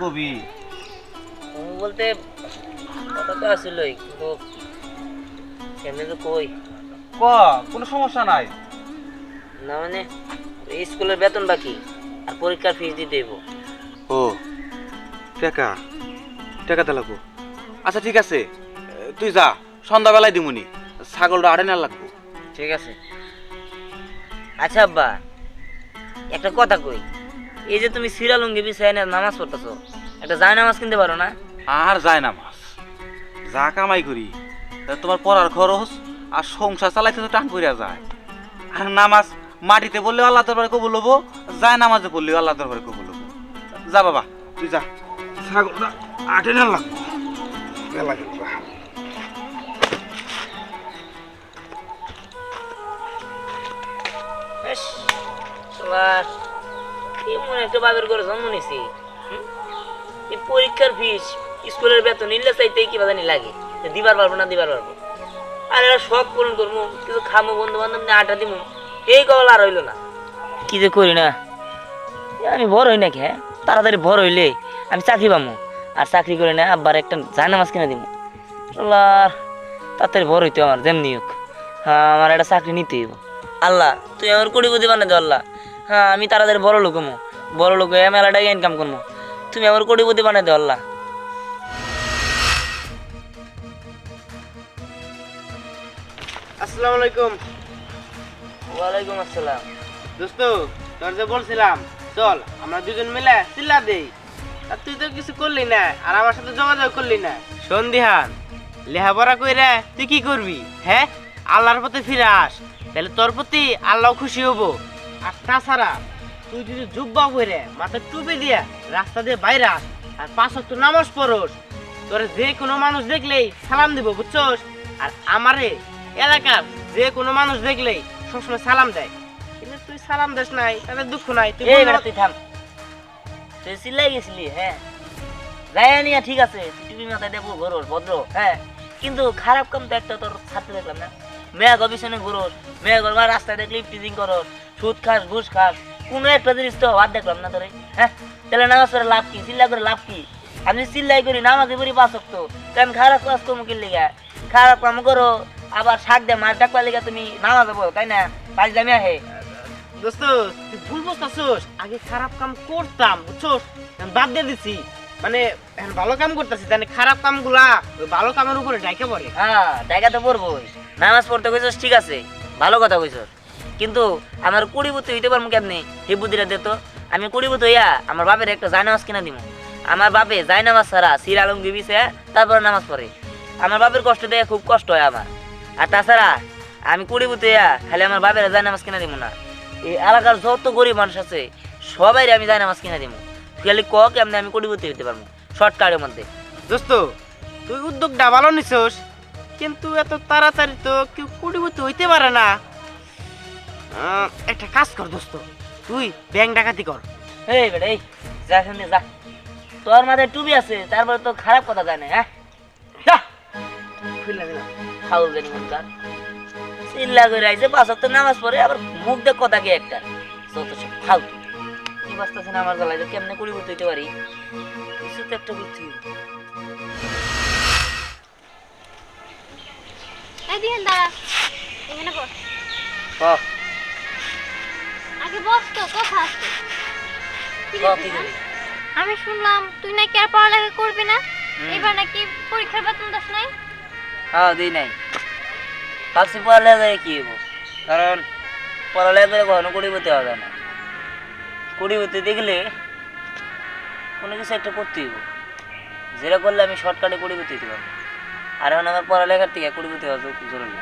কবি বলতে কথা তো আসলেই কিন্তু কেমনে তো কই ক কোনো সমস্যা নাই। না মানে স্কুলের বেতন বাকি আর পরীক্ষার ফিস দিতে হইব। ও টাকা টাকা লাগবো। আচ্ছা ঠিক আছে, তুই যা, সন্ধ্যাবেলায় দিমুনি, ছাগলটা আড়ে না লাগবো। ঠিক আছে। আচ্ছা আব্বা, একটা কথা কই, এই যে তুমি সিরালুঙ্গি বিছায় না নামাজ পড়তেছো, একটা জায় নামাজ কিনতে পারো না? আর যায় না মাস, যা কামাই করি তা তোমার পড়ার খরচ আর সংসার চালাইতে তো টান পড়িয়া যায়। আর নামাজ মাটিতে বললেও আল্লাহ দরবারে কবুল হবো, যায় নামাজে পড়লেও আল্লাহ দরবারে কবুল হবো। যা বাবা তুই যা, ছাগলটা আটে না লাগবো। এমন একটা বাবের করে জন্ম নিছি, এই পরীক্ষার ফিস স্কুলের বেতন নিলে চাইতে কি বাজানি লাগে, দিবার পারবো না দিবার পারবো। আর এরা সব পূরণ করবো, কিছু খামো বন্ধু বান্ধব নিয়ে আটা দিব, এই কল আর হইলো না। কি যে করি না, আমি বড় হই নাকি? হ্যাঁ, তাড়াতাড়ি বড় হইলে আমি চাকরি পাবো, আর চাকরি করে না আব্বার একটা জায়নামাজ কিনে দিব। আল্লাহ, তাড়াতাড়ি বড় হইতে আমার যেমনি হোক, হ্যাঁ আমার একটা চাকরি নিতে হইব। আল্লাহ তুই আমার কোটিপতি বানাই দে আল্লাহ। হ্যাঁ আমি তাড়াতাড়ি বড় লোক হমো, বড় লোক হয়ে মেলা টাকা ইনকাম করবো, তুমি আমার কোটিপতি বানাই দে আল্লাহ। আসসালামু আলাইকুম। ওয়ালাইকুম আসসালাম। দোস্ত, তোর যে বলছিলাম চল আমরা দুজন মিলে চিল্লা দেই, আর তুই তো কিছু করলি না আর আমার সাথে যোগাযোগ করলি না। সন্ধিহান লেহাপড়া কইরা তুই কি করবি? হ্যাঁ, আল্লাহর পথে ফিরে আস, তাহলে তোর প্রতি আল্লাহ খুশি হবো। আর তাছাড়া তুই যদি জুব্বা পরে মাথায় টুপি দিয়া রাস্তা দিয়ে বাইরে আস আর 5 ওয়াক্ত নামাজ পড়স, তোর যে কোনো মানুষ দেখলেই সালাম দিব, বুঝছস? আর আমারে এলাকার যে কোনো মানুষ দেখলেই সবসময় সালাম দেয়, কিন্তু তুই সালাম দেস নাই, তাদের দুঃখ নাই। তুই এই বেটা তুই থাম, তুই চিল্লাই গেছিলি। হ্যাঁ যাই নিয়া ঠিক আছে, টিভি মাথায় দেবো ঘোরস ভদ্র, হ্যাঁ কিন্তু খারাপ কাম তো একটা তোর ছাড়তে দেখলাম না। মেয়া গবেষণে ঘুরোস, মেয়া গরমা রাস্তায় দেখলি টিজিং করস, সুদ খাস ঘুষ খাস, কোনো একটা জিনিস তো বাদ দেখলাম না তোরে। হ্যাঁ তাহলে নামাজ পড়ে লাভ কি, চিল্লা করে লাভ কি? আমি চিল্লাই করি নামাজে পড়ি 5 ওয়াক্ত, তো আমি খারাপ কাজ করবো কি লিগা? খারাপ কাম করো আবার শাক দে মাছ ডাকবা লিগা তুমি নামাজে পড়ো, তাই না? পাঁচ দামি আহে। দোস্ত তুই ভুল বুঝতেছস, আগে খারাপ কাম করতাম, বুঝছস, এখন বাদ দিয়ে দিছি, মানে এখন ভালো কাম করতেছি, তাহলে খারাপ কামগুলা ওই ভালো কামের উপরে ডাইকে পড়ে। হ্যাঁ দেখা তো পড়বোই, নামাজ পড়তে কইছস ঠিক আছে, ভালো কথা কইছস, কিন্তু আমার কুড়িবুতি হইতে পারবো কেমনি? এই বুদ্ধিটা দে তো। আমি কুড়িবুতি হইয়া আমার বাপের একটা জায়নামাজ কিনা দিব। আমার বাপে জায়নামাজ ছাড়া সিরালং দিবিছে, তারপরে নামাজ পড়ে। আমার বাপের কষ্ট দেয়া খুব কষ্ট হয় আমার। আর তাছাড়া আমি কুড়িবুতি হইয়া খালি আমার বাপের জায়নামাজ কিনা দিব না, এই এলাকার যত গরিব মানুষ আছে সবাই আমি জায়নামাজ কিনা দিব। খালি ক কেমনি আমি কুড়িবুতি হইতে পারবো শর্টকাটের মধ্যে। দোস্ত তুই উদ্যোগটা ভালো নিছস, কিন্তু এত তাড়াতাড়ি তো কেউ কুড়িবুতি হইতে পারে না। একটা কাজ কর দোস্ত, তুই ব্যাংক ডাকাতি কর। এই বেটা এই যা শুনে যা, তোর মাথায় টুপি আছে তারপরে তো খারাপ কথা জানে? হ্যাঁ যা খুলে দিলাম। ফাউল জানি মনকার, চিল্লা করে আইছে 5 ওয়াক্ত নামাজ পড়ে, আবার মুখ দেখ কথা কি একটা, যত সব ফালতু। কি বাস্তাছে না আমার গলায়, কেমনে কুড়ি বুঝতে হইতে পারি? কিছু তো একটা বুদ্ধি। এই দিন দাঁড়া, এখানে বস। ক আগে বস তো, কথা আছে। কি ক কি বলছিস? করি? আমি শুনলাম তুই নাকি আর পড়ালেখা করবি না, এবার নাকি পরীক্ষার বেতন দাস নাই। হ্যাঁ দিই নাই, ভাবছি পড়ালেখা কি হইব, কারণ পড়ালেখা করে কখনো কুড়ি বুঝতে হওয়া যায় না। কুড়ি বুঝতে দেখলে কোনো কিছু একটা করতে হইব, যেটা করলে আমি শর্টকাটে কুড়ি বুঝতে দিতে পারবো। আর এখন আমার পড়ালেখার থেকে কুড়ি বুঝতে হওয়া জরুরি।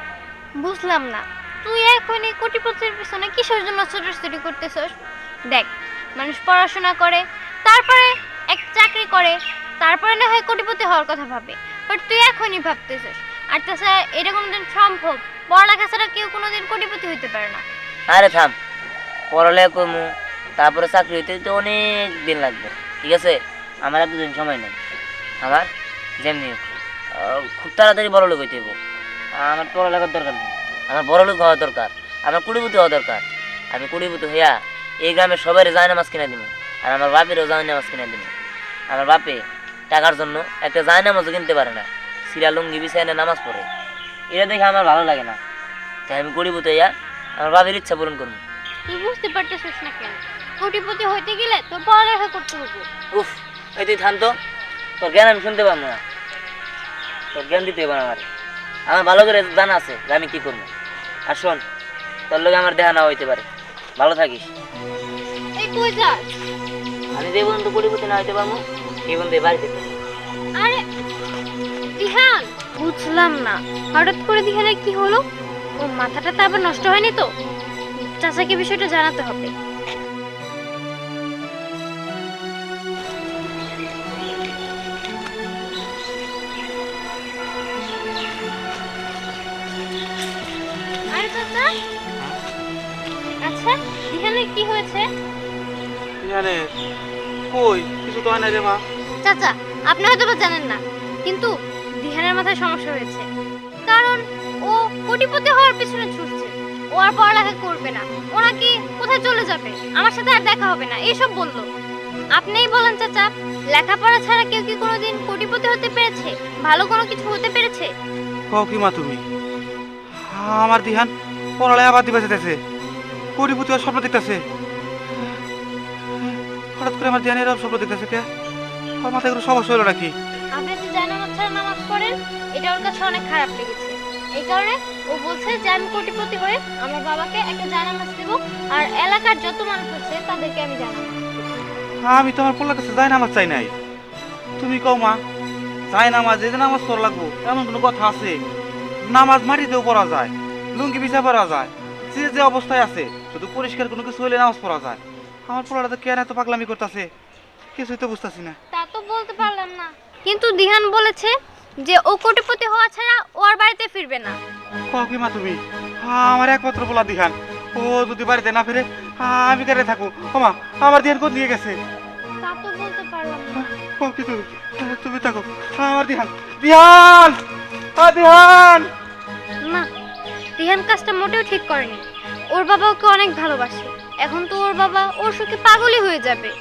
বুঝলাম না, তুই এখনই কোটিপতির পিছনে কিসের জন্য ছোটাছুটি করতেছস? দেখ, মানুষ পড়াশোনা করে, তারপরে এক চাকরি করে, তারপরে না হয় কোটিপতি হওয়ার কথা ভাবে, বাট তুই এখনই ভাবতেছস। আর তাছাড়া এটা কোনোদিন সম্ভব, পড়ালেখা ছাড়া কেউ কোনোদিন কোটিপতি হইতে পারে না। আরে থাম, পড়ালেখা করবো তারপরে চাকরি হইতে তো অনেক দিন লাগবে, ঠিক আছে? আমার এত দিন সময় নেই, আমার যেমনি হোক খুব তাড়াতাড়ি বড় লোক হইতে হইব। আমার পড়ালেখার দরকার নেই, আমার বড় লোক হওয়া দরকার, আমার কুড়িপুতি হওয়া দরকার। আমি কুড়িপুতি হইয়া এই গ্রামের সবাই জায়নামাজ কিনে দিব, আর আমার বাপেরও জায়নামাজ কিনে দিব। আমার বাপে টাকার জন্য একটা জায়নামাজও কিনতে পারে না, সিরা লুঙ্গি বিছায় এনে নামাজ পড়ে। এটা দেখে আমার ভালো লাগে না, তাই আমি গরিব হতে আমার বাপের ইচ্ছা পূরণ করবো। তুই বুঝতে পারতেছিস না কেন? কোটিপতি হইতে গেলে তোর পড়ালেখা করতে হবে। উফ, এই তুই থাম তো, তোর জ্ঞান আমি শুনতে পারবো না, তোর জ্ঞান দিতে হবে না। আমার ভালো করে জানা আছে যে আমি কি করবো। আর শোন, তোর লোক আমার দেখা না হইতে পারে, ভালো থাকিস। এই কই যাস? আমি যে বন্ধু কোটিপতি না হইতে পারবো সেই বন্ধু বাড়িতে থাকবো। আরে দিহান, বুঝলাম না হঠাৎ করে দিহানের কি হলো? ও মাথাটা তো আবার নষ্ট হয়নি তো? চাচাকে বিষয়টা জানাতে হবে। আরে চাচা, আচ্ছা দিহানের কি হয়েছে? জানে কই কিছু তো হয় না রে মা। চাচা, আপনি হয়তো বা জানেন না, কিন্তু দিহানের মাথায় সমস্যা হয়েছে। কারণ ও কোটিপতি হওয়ার পিছনে ছুটছে। ও আর পড়ালেখা করবে না, ও নাকি কোথায় চলে যাবে, আমার সাথে আর দেখা হবে না, এইসব বললো। আপনিই বলেন চাচা, লেখাপড়া ছাড়া কেউ কি কোনোদিন কোটিপতি হতে পেরেছে, ভালো কোনো কিছু হতে পেরেছে? কও কি মা তুমি? আমার দিহান পড়ালে আবার দিবা যেতেছে, কোটিপতি হওয়ার স্বপ্ন দেখতেছে। হঠাৎ করে আমার দিহান এরকম স্বপ্ন দেখতেছে কে? আমার মাথায় কোনো সমস্যা হলো নাকি? আপনি যে জানামাজ ছাড়া নামাজ পড়েন, এটা ওর কাছে অনেক খারাপ লেগেছে। এই কারণে ও বলছে যে আমি কোটিপতি হয়ে আমার বাবাকে একটা জানামাজ দেবো, আর এলাকার যত মানুষ আছে তাদেরকে আমি জানামাজ দেবো। আমি তো আমার পোলার কাছে যাই নামাজ চাই নাই। তুমি কও মা, যাই নামাজ এই যে নামাজ পড়া লাগবো এমন কোনো কথা আছে? নামাজ মাটিতেও পড়া যায়, লুঙ্গি বিছা পড়া যায়, যে যে অবস্থায় আছে শুধু পরিষ্কার কোনো কিছু হইলে নামাজ পড়া যায়। আমার পোলাটা তো কেন এত পাগলামি করতেছে কিছুই তো বুঝতেছি না। তা তো বলতে পারলাম না, কিন্তু দিহান বলেছে যে ও কোটিপতি হওয়া ছাড়া ও আর বাড়িতে ফিরবে না। কও কি মা তুমি? আমার একমাত্র পোলা দিহান, ও যদি বাড়িতে না ফিরে আমি কেটে থাকবো। ও মা, আমার দিহান কোন দিয়ে গেছে? তা তো বলতে পারলাম না। কও কি তুমি? তুমি থাকো, আমার দিহান, দিহান, দিহান। না, দিহান কাজটা মোটেও ঠিক করেনি। ওর বাবা ওকে অনেক ভালোবাসে, এখন তো ওর বাবা ওর সুখে পাগলই হয়ে যাবে।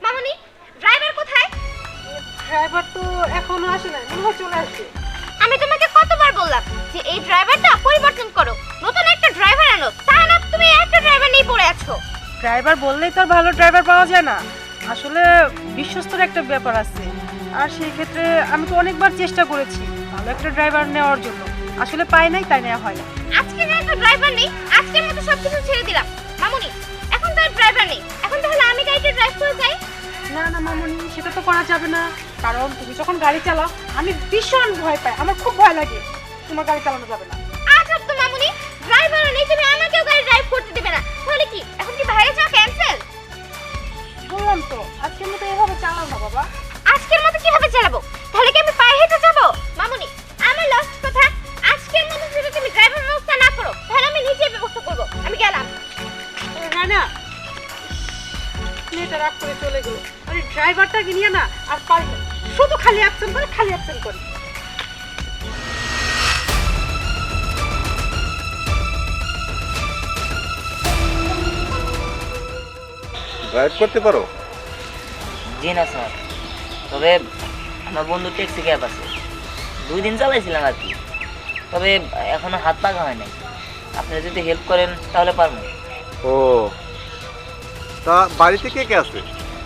মামনি, ড্রাইভার কোথায়? ড্রাইভার তো এখনো আসে না, মনে হয় চলে আসছে। আমি তোমাকে কতবার বললাম যে এই ড্রাইভারটা পরিবর্তন করো, নতুন একটা ড্রাইভার আনো, তা না তুমি একটা ড্রাইভার নিয়ে পড়ে আছো। ড্রাইভার বললেই তো আর ভালো ড্রাইভার পাওয়া যায় না, আসলে বিশ্বস্তর একটা ব্যাপার আছে। আর সেই ক্ষেত্রে আমি তো অনেকবার চেষ্টা করেছি ভালো একটা ড্রাইভার নেওয়ার জন্য, আসলে পাই নাই, তাই নেওয়া হয় না। আজকে যেহেতু ড্রাইভার নেই, আজকের মতো সবকিছু ছেড়ে দিলাম। মামুনি, এখন তো আর ড্রাইভার নেই, এখন তাহলে আমি গাড়িটা ড্রাইভ করে যাই। না না মামনি, সেটা তো করা যাবে না, কারণ তুমি যখন গাড়ি চালাও আমি ভীষণ ভয় পাই, আমার খুব ভয় লাগে, তোমার গাড়ি চালানো যাবে না। আচ্ছা তো মামুনি, ড্রাইভার নেই, তুমি আমাকেও গাড়ি ড্রাইভ করতে দিবে না, তাহলে কি এখন কি বাইরে যাওয়া ক্যান্সেল? বললাম তো আজকের মতো এভাবে চালাও না বাবা। আজকের মতো কিভাবে চালাবো? তাহলে কি আমি পায়ে হেঁটে যাবো? মামুনি, আমার লাস্ট কথা, আজকের মতো যদি তুমি ড্রাইভার ব্যবস্থা না করো তাহলে আমি নিজেই ব্যবস্থা করবো। আমি গেলাম। না না, মেয়েটা রাগ করে চলে গেল, আরে ড্রাইভারটাকে নিয়ে না আর পারি না, শুধু খালি অ্যাবসেন্ট করে, খালি অ্যাবসেন্ট করে। ড্রাইভ করতে পারো? জি না স্যার, তবে আমার বন্ধু ট্যাক্সি ক্যাব আছে, 2 দিন চালাইছিলাম আর কি, তবে এখনো হাত পাকা হয় নাই। আপনি যদি হেল্প করেন তাহলে পারবো। ও, তা বাড়িতে কে কে আছে?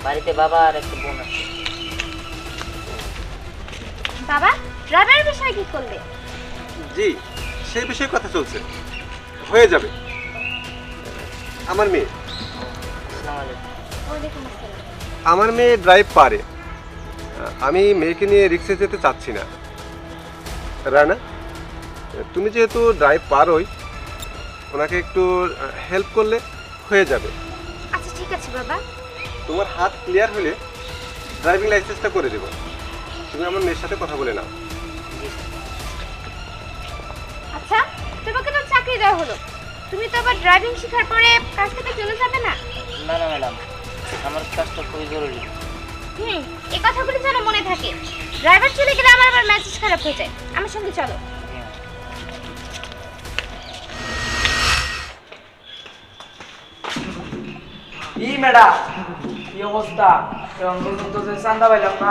বাড়িতে বাবা আর একটা বোন আছে। বাবা, ড্রাইভারের বিষয়ে কি করলে? জি, সেই বিষয়ে কথা চলছে, হয়ে যাবে। আমার মেয়ে আসসালামু আলাইকুম। ওয়ালাইকুম আসসালাম। আমার মেয়ে ড্রাইভ পারে, আমি মেয়েকে নিয়ে রিক্সে যেতে চাচ্ছি না। রানা, তুমি যেহেতু ড্রাইভ পারোই, ওনাকে একটু হেল্প করলে হয়ে যাবে। আচ্ছা ঠিক আছে বাবা। তোমার হাত ক্লিয়ার হলে ড্রাইভিং লাইসেন্সটা করে দেবো। তুমি আমার মেয়ের সাথে কথা বলে নাও। আচ্ছা, তোমাকে তো চাকরি দেওয়া হলো, তুমি তো আবার ড্রাইভিং শেখার পরে কাজ থেকে চলে যাবে না? না না ম্যাডাম, আমার কাজটা খুবই জরুরি। এই কথাগুলি যেন মনে থাকে। ড্রাইভার চলে গেলে আমার আবার মেজাজ খারাপ হয়ে যায়। আমার সঙ্গে চলো। ই ম্যাডাম কি অবস্থা এখন পর্যন্ত যে চান্দা পাইলাম না।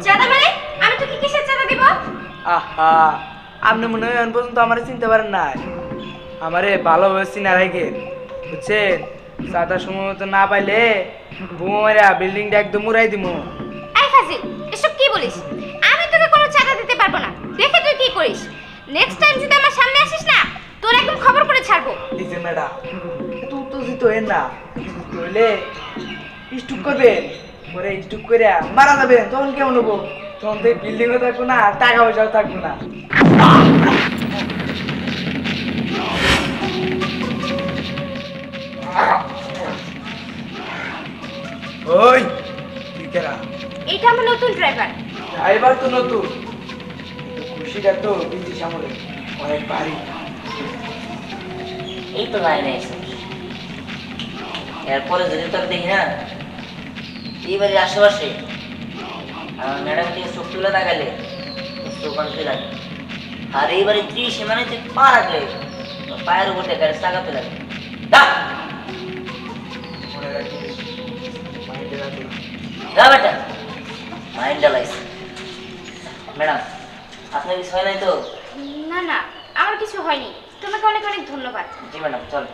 চাঁদা মানে আমি তোকে কিসের চাঁদা দিব? আহা আপনি মনে হয় এখন পর্যন্ত আমার চিনতে পারেন নাই, আমারে ভালোভাবে চিনা রেখে বুঝছেন। চাঁদা সময় মতো না পাইলে বোমেরা বিল্ডিংটা একদম উড়াই দিব। এই ফাজিল, এসব কি বলিস? আমি তোকে কোনো চাঁদা দিতে পারবো না, দেখে তুই কি করিস। নেক্সট টাইম যদি আমার সামনে আসিস না, তোর একদম খবর করে ছাড়বো। দিছে ম্যাডাম এত উত্তেজিত হেন না, হইলে স্টুক করবেন, পরে স্টুক করে মারা যাবেন, তখন কেমন হবো? তখন তো বিল্ডিংও থাকবো না, টাকা পয়সাও থাকবো না। ওই তুই কেরা? এটা আমার নতুন ড্রাইভার। ড্রাইভার তো নতুন, কিন্তু খুশিটা তো ব্রিটিশ আমলে অনেক ভারী। এই তো লাইনে এসে এরপরে যদি তোর দেখি না এই বাড়ির আশেপাশে ম্যাডাম থেকে চোখ তুলে দেখালে চোখ আনতে লাগে, আর এই বাড়ির সীমানে তুই পা রাখলে তোর পায়ের উপর দিয়ে গাড়ি চাকাতে লাগে। মনে রাখিস, মাইন্ডে রাখো। যা বেটা, মাইন্ড ডালাইস। ম্যাডাম আপনার কিছু হয় নাই তো? না না, আমার কিছু হয়নি। তোমাকে অনেক অনেক ধন্যবাদ। জি ম্যাডাম, চল।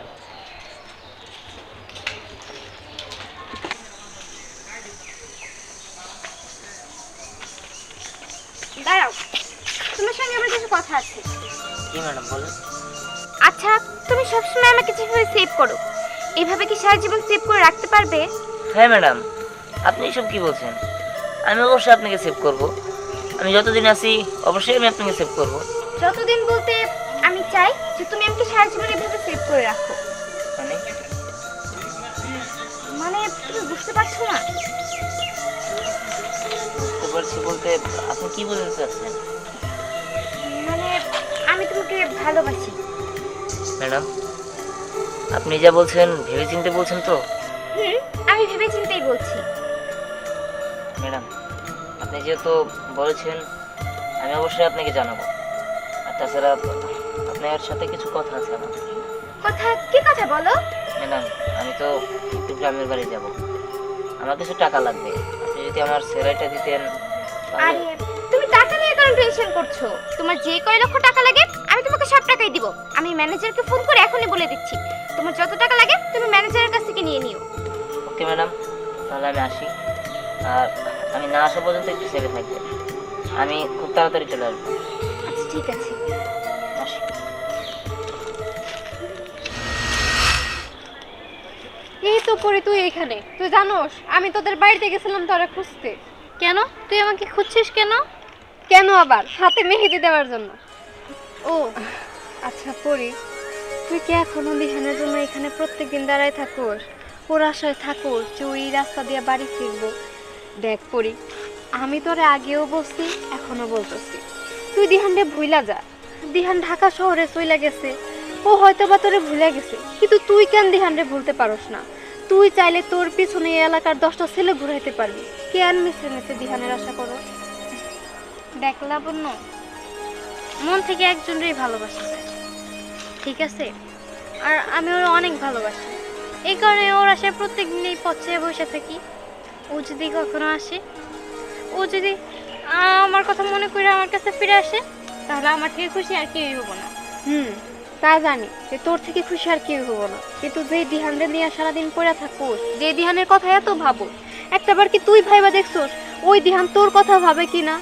দাঁড়াও, তোমার সঙ্গে আমার কিছু কথা আছে। জি ম্যাডাম, বলুন। আচ্ছা, তুমি সবসময় আমাকে যেভাবে সেভ করো, এইভাবে কি সারা জীবন সেভ করে রাখতে পারবে? হ্যাঁ ম্যাডাম, আপনি এসব কি বলছেন? আমি অবশ্যই আপনাকে সেভ করব। আমি যতদিন আছি অবশ্যই আমি আপনাকে সেভ করব। যতদিন বলতে আমি চাই যে তুমি আমাকে সারা জীবন এভাবে সেভ করে রাখো। মানে মানে তুমি বুঝতে পারছো না? বুঝতে পারছি বলতে আপনি কি বলতে চাচ্ছেন? মানে আমি তোমাকে ভালোবাসি। ম্যাডাম আপনি যা বলছেন ভেবেচিন্তে বলছেন তো? আমি ভেবেচিন্তেই বলছি। ম্যাডাম আপনি যেহেতু বলেছেন আমি অবশ্যই আপনাকে জানাবো। আর তাছাড়া আপনার সাথে কিছু কথা আছে আমার। কথা কি কথা বলো? ম্যাডাম আমি তো একটু গ্রামের বাড়ি যাব, আমার কিছু টাকা লাগবে। আপনি যদি আমার স্যালারিটা দিতেন তাহলে। আরে তুমি টাকা নিয়ে কেন টেনশন করছো? তোমার যে কয় লক্ষ টাকা লাগে আমি তোমাকে সব টাকাই দিব। আমি ম্যানেজারকে ফোন করে এখনই বলে দিচ্ছি, তোমার যত টাকা লাগে তুমি ম্যানেজারের কাছ থেকে নিয়ে নিও। ওকে ম্যাডাম, তাহলে আমি আসি। আর আমি না আসা পর্যন্ত একটু সেরে থাকবেন, আমি খুব তাড়াতাড়ি চলে আসবো। আচ্ছা ঠিক আছে। আসি। এই তো পরে তুই এখানে। তুই জানোস আমি তোদের বাড়িতে গেছিলাম তোরা খুঁজতে। কেন তুই আমাকে খুঁজছিস কেন? কেন আবার? হাতে মেহেদি দেওয়ার জন্য। ও আচ্ছা পরি, তুই কি এখনো দিহানের জন্য এখানে প্রত্যেকদিন দাঁড়ায় থাকোস, ওর আশায় থাকোস যে ওই রাস্তা দিয়ে বাড়ি ফিরবো? দেখ পরি, আমি তোরে আগেও বলছি এখনো বলতেছি, তুই দিহানরে ভুইলা যা। দিহান ঢাকা শহরে চইলা গেছে, ও হয়তো বা তোরে ভুলে গেছে, কিন্তু তুই কেন দিহানরে ভুলতে পারস না? তুই চাইলে তোর পিছনে এই এলাকার 10টা ছেলে ঘুরাইতে পারবি, কেন মিছে মিছে দিহানের আশা করো? দেখ লাবণ্য, মন থেকে একজনকেই ভালোবাসা যায়, ঠিক আছে? আর আমি ওর অনেক ভালোবাসি, এই কারণে ওর আশায় প্রত্যেক দিন এই পথে বসে থাকি। ও যদি কখনো আসে, ও যদি আমার কথা মনে করে আমার কাছে ফিরে আসে, তাহলে আমার থেকে খুশি আর কেউই হবো না। তা জানি যে তোর থেকে খুশি আর কেউ হবো না, কিন্তু যে দিহানরে নিয়ে সারাদিন পড়ে থাকোস, যে দিহানের কথা এত ভাবো, একটাবার কি তুই ভাইবা দেখছোস ওই দিহান তোর কথা ভাবে কি না?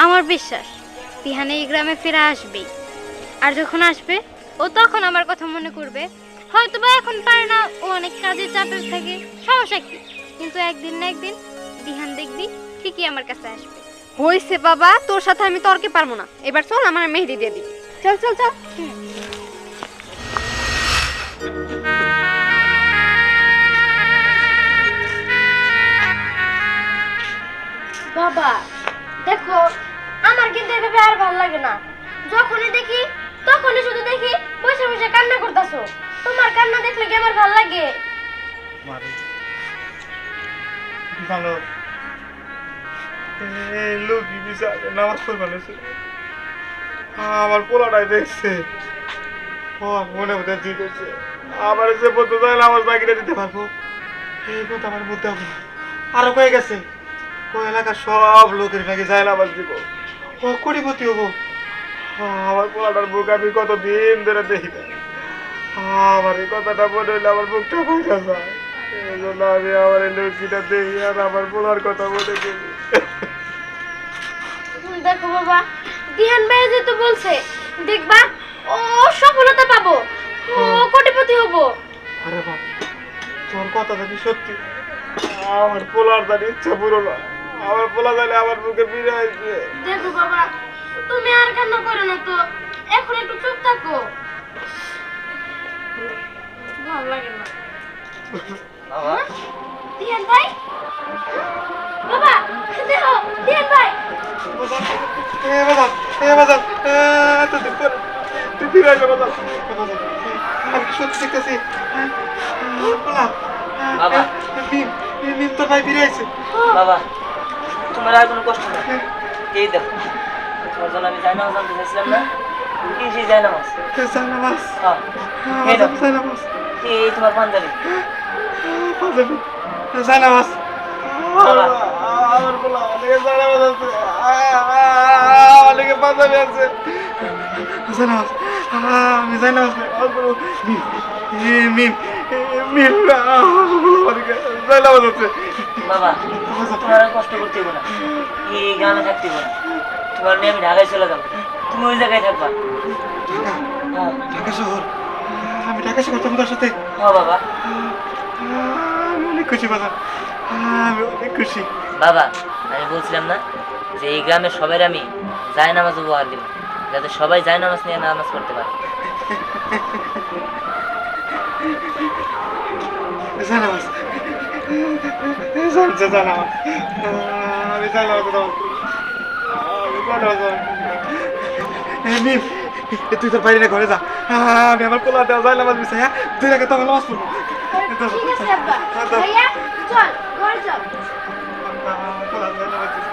আমার বিশ্বাস তিহানে এই গ্রামে ফিরে আসবেই, আর যখন আসবে ও তখন আমার কথা মনে করবে। হয়তো বা এখন পারে না, ও অনেক কাজের চাপের থাকে, সমস্যা কি? কিন্তু একদিন না একদিন দিহান দেখবি ঠিকই আমার কাছে আসবে। হইছে বাবা, তোর সাথে আমি তর্কে পারবো না। এবার চল আমার মেহেদি দিয়ে দিবি। চল চল চল। বাবা দেখো, আমার কিন্তু এভাবে আর ভালো লাগে না। যখনই দেখি তখনই শুধু দেখি বসে বসে কান্না করতেছো। তোমার কান্না দেখলে কি আমার ভালো লাগে? ভালো লোকি বিচারে নামাজ পড়বে আমার পোলাটাই দেখছে, মনে হতে জিতেছে। আবার যে বলতে চাই নামাজ বাকিটা দিতে পারবো, এই কথা আমার মধ্যে হবে না। আরো কয়ে গেছে ওই এলাকার সব লোকের নাকি যায় না আবার দিব, ও কোটিপতি হবো। আমার পোলাটার বুক আমি কতদিন ধরে দেখি না, আমার এই কথাটা মনে হইলে আমার বুকটা ভাঙা যায়। এই জন্য আমি আমার এই লক্ষ্মীটা দেখি আর আমার পোলার কথা মনে করি। দেখো বাবা, দিহান ভাই যেহেতু বলছে, দেখবা ও সফলতা পাবো, ও কোটিপতি হবো। আরে বাবা, তোর কথা জানি সত্যি, আমার পোলার জানি ইচ্ছা পুরো না, আমার পোলা জানি আমার বুকে ফিরে আসবে। দেখো বাবা, তুমি আর কান্না করো না তো, এখন একটু চুপ থাকো। ভালো লাগে না। বাবা দিহান ভাই, বাবা দেখো, দিহান ভাই। এতদিন পরে তুই ফিরে আসবে বাজান। আমি কি সত্যি দেখতেছি? বাবা। মিম তোর ভাই ফিরে আসছে। বাবা, তোমার আর কোনো কষ্ট নেই। এই দেখো, তোমার জন্য আমি জায়নামাজ আনতে চাইছিলাম না, কি সেই জায়নামাজ? জানামাজ, হ্যাঁ, এই দেখো, জানামাজ, এই তোমার পাঞ্জাবি। পাঞ্জাবি, জানামাজ। বাবা। আমার বলা অনেকে জানামাজ আছে, অনেকে পাঞ্জাবি আছে। জানামাজ, আমি জানামাজ মিম মিম মিম অনেকে জানামাজ আছে। বাবা, তোমার আর কষ্ট করতে হবে না, এই গ্রামে থাকতে হবে না। তোমার নিয়ে আমি ঢাকায় চলে যাবো, তুমি ওই জায়গায় থাকবা। হ্যাঁ, ঢাকা শহর, আমি ঢাকা শহর তোমার সাথে। হ্যাঁ বাবা। আমি অনেক খুশি বাজার, আমি অনেক খুশি। বাবা, আমি বলছিলাম না যে এই গ্রামের সবাই আমি জায়নামাজ উপহার দিব, যাতে সবাই জায়নামাজ নিয়ে নামাজ পড়তে পারে। জানামাজ, জানামাজ, আমি জানামাজ, মিম তুই তোর বাইরে ঘরে যা, আমি আমার পোলা দেওয়া জানামাজ বিষয়, হ্যাঁ তুই আগে তো আমার নামাজ পড়বো। ঠিক আছে আব্বা, ভাইয়া চল ঘরে চল। পোলা জানামাজ দিছে।